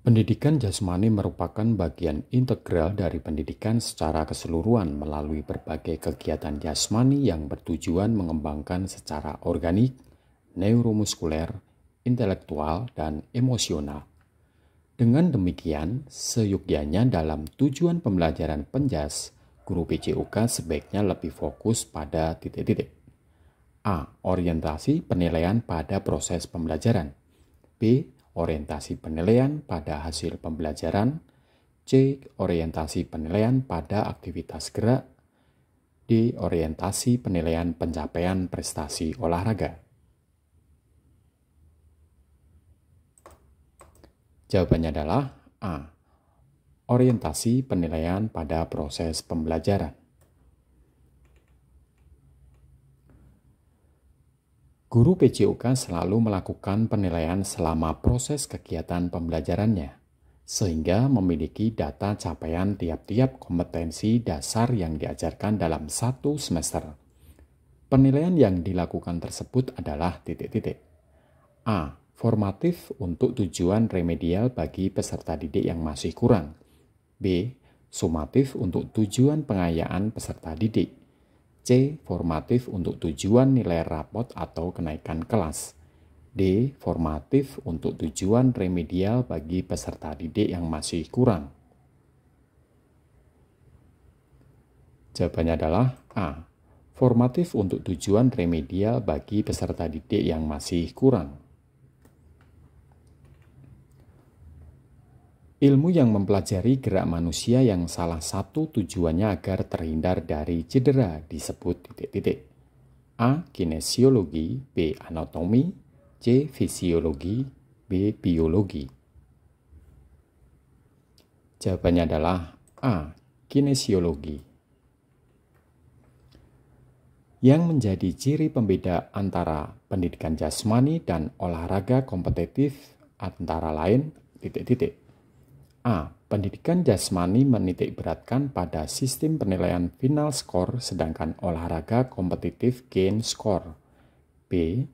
Pendidikan jasmani merupakan bagian integral dari pendidikan secara keseluruhan melalui berbagai kegiatan jasmani yang bertujuan mengembangkan secara organik, neuromuskuler, intelektual, dan emosional. Dengan demikian, seyogyanya dalam tujuan pembelajaran penjas, guru PJOK sebaiknya lebih fokus pada titik-titik. A. Orientasi penilaian pada proses pembelajaran. B. Orientasi penilaian pada hasil pembelajaran. C. Orientasi penilaian pada aktivitas gerak. D. Orientasi penilaian pencapaian prestasi olahraga. Jawabannya adalah A. Orientasi penilaian pada proses pembelajaran. Guru PJOK selalu melakukan penilaian selama proses kegiatan pembelajarannya, sehingga memiliki data capaian tiap-tiap kompetensi dasar yang diajarkan dalam satu semester. Penilaian yang dilakukan tersebut adalah titik-titik. A. Formatif untuk tujuan remedial bagi peserta didik yang masih kurang. B. Sumatif untuk tujuan pengayaan peserta didik. C. Formatif untuk tujuan nilai rapot atau kenaikan kelas. D. Formatif untuk tujuan remedial bagi peserta didik yang masih kurang. Jawabannya adalah A. Formatif untuk tujuan remedial bagi peserta didik yang masih kurang. Ilmu yang mempelajari gerak manusia yang salah satu tujuannya agar terhindar dari cedera disebut titik-titik. A. Kinesiologi. B. Anatomi. C. Fisiologi. B. Biologi. Jawabannya adalah A. Kinesiologi. Yang menjadi ciri pembeda antara pendidikan jasmani dan olahraga kompetitif antara lain titik-titik. A. Pendidikan jasmani menitik beratkan pada sistem penilaian final score, sedangkan olahraga kompetitif gain score. B.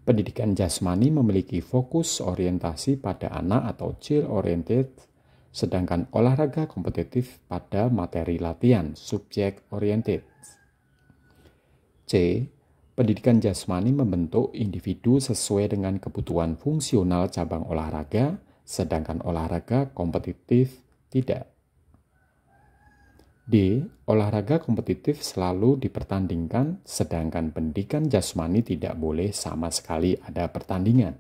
Pendidikan jasmani memiliki fokus orientasi pada anak atau child oriented, sedangkan olahraga kompetitif pada materi latihan subject oriented. C. Pendidikan jasmani membentuk individu sesuai dengan kebutuhan fungsional cabang olahraga, sedangkan olahraga kompetitif tidak. D. Olahraga kompetitif selalu dipertandingkan, sedangkan pendidikan jasmani tidak boleh sama sekali ada pertandingan.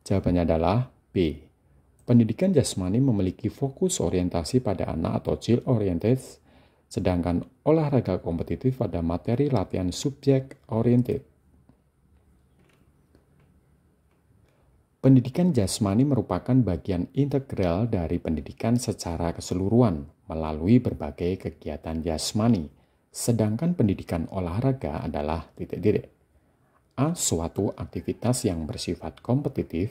Jawabannya adalah B. Pendidikan jasmani memiliki fokus orientasi pada anak atau child oriented, sedangkan olahraga kompetitif pada materi latihan subject oriented. Pendidikan jasmani merupakan bagian integral dari pendidikan secara keseluruhan melalui berbagai kegiatan jasmani, sedangkan pendidikan olahraga adalah titik-titik. A. Suatu aktivitas yang bersifat kompetitif.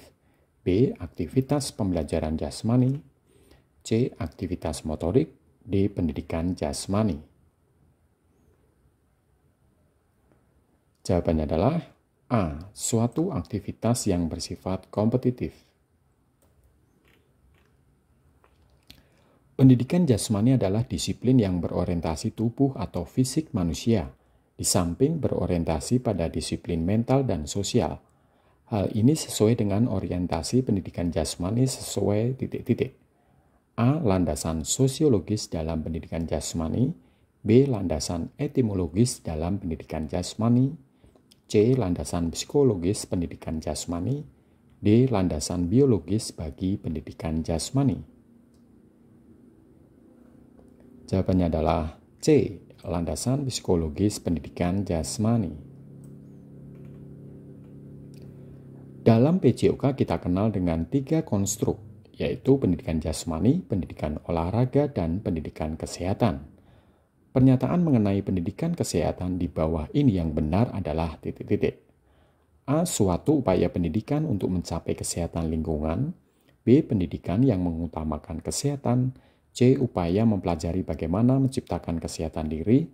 B. Aktivitas pembelajaran jasmani. C. Aktivitas motorik. D. Pendidikan jasmani. Jawabannya adalah A. Suatu aktivitas yang bersifat kompetitif. Pendidikan jasmani adalah disiplin yang berorientasi tubuh atau fisik manusia, di samping berorientasi pada disiplin mental dan sosial. Hal ini sesuai dengan orientasi pendidikan jasmani sesuai titik-titik. A. Landasan sosiologis dalam pendidikan jasmani. B. Landasan etimologis dalam pendidikan jasmani. C. Landasan psikologis pendidikan jasmani. D. Landasan biologis bagi pendidikan jasmani. Jawabannya adalah C. Landasan psikologis pendidikan jasmani. Dalam PJOK kita kenal dengan 3 konstruk, yaitu pendidikan jasmani, pendidikan olahraga, dan pendidikan kesehatan. Pernyataan mengenai pendidikan kesehatan di bawah ini yang benar adalah titik-titik. A. Suatu upaya pendidikan untuk mencapai kesehatan lingkungan. B. Pendidikan yang mengutamakan kesehatan. C. Upaya mempelajari bagaimana menciptakan kesehatan diri.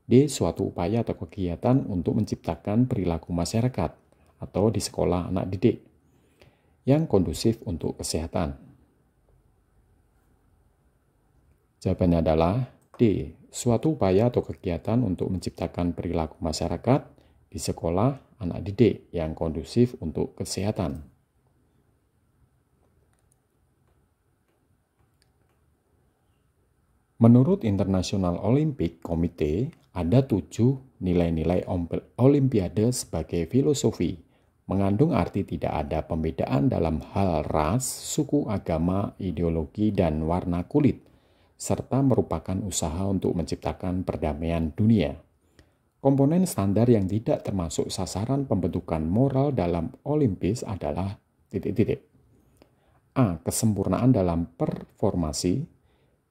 D. Suatu upaya atau kegiatan untuk menciptakan perilaku masyarakat atau di sekolah anak didik. yang kondusif untuk kesehatan. Jawabannya adalah D. Suatu upaya atau kegiatan untuk menciptakan perilaku masyarakat di sekolah anak didik yang kondusif untuk kesehatan. Menurut International Olympic Committee, ada 7 nilai-nilai Olimpiade sebagai filosofi, mengandung arti tidak ada pembedaan dalam hal ras, suku, agama, ideologi, dan warna kulit, serta merupakan usaha untuk menciptakan perdamaian dunia. Komponen standar yang tidak termasuk sasaran pembentukan moral dalam Olimpis adalah A. Kesempurnaan dalam performasi.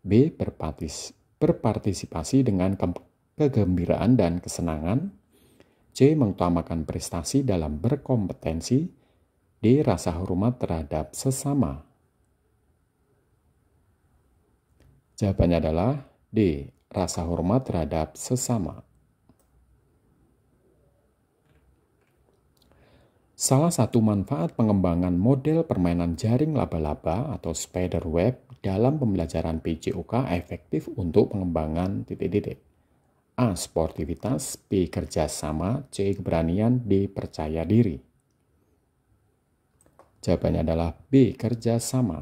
B. Berpartisipasi dengan kegembiraan dan kesenangan. C. Mengutamakan prestasi dalam berkompetensi. D. Rasa hormat terhadap sesama. Jawabannya adalah D. Rasa hormat terhadap sesama. Salah satu manfaat pengembangan model permainan jaring laba-laba atau spider web dalam pembelajaran PJOK efektif untuk pengembangan A. Sportivitas, B. Kerjasama, C. Keberanian, D. Percaya diri. Jawabannya adalah B. Kerjasama.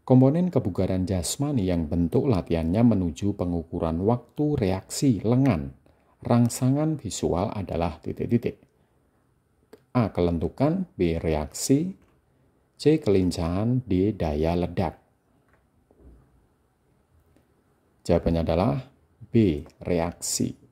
Komponen kebugaran jasmani yang bentuk latihannya menuju pengukuran waktu reaksi lengan, rangsangan visual adalah A. Kelentukan, B. Reaksi, C. Kelincahan, D. Daya ledak. Jawabannya adalah B. Reaksi.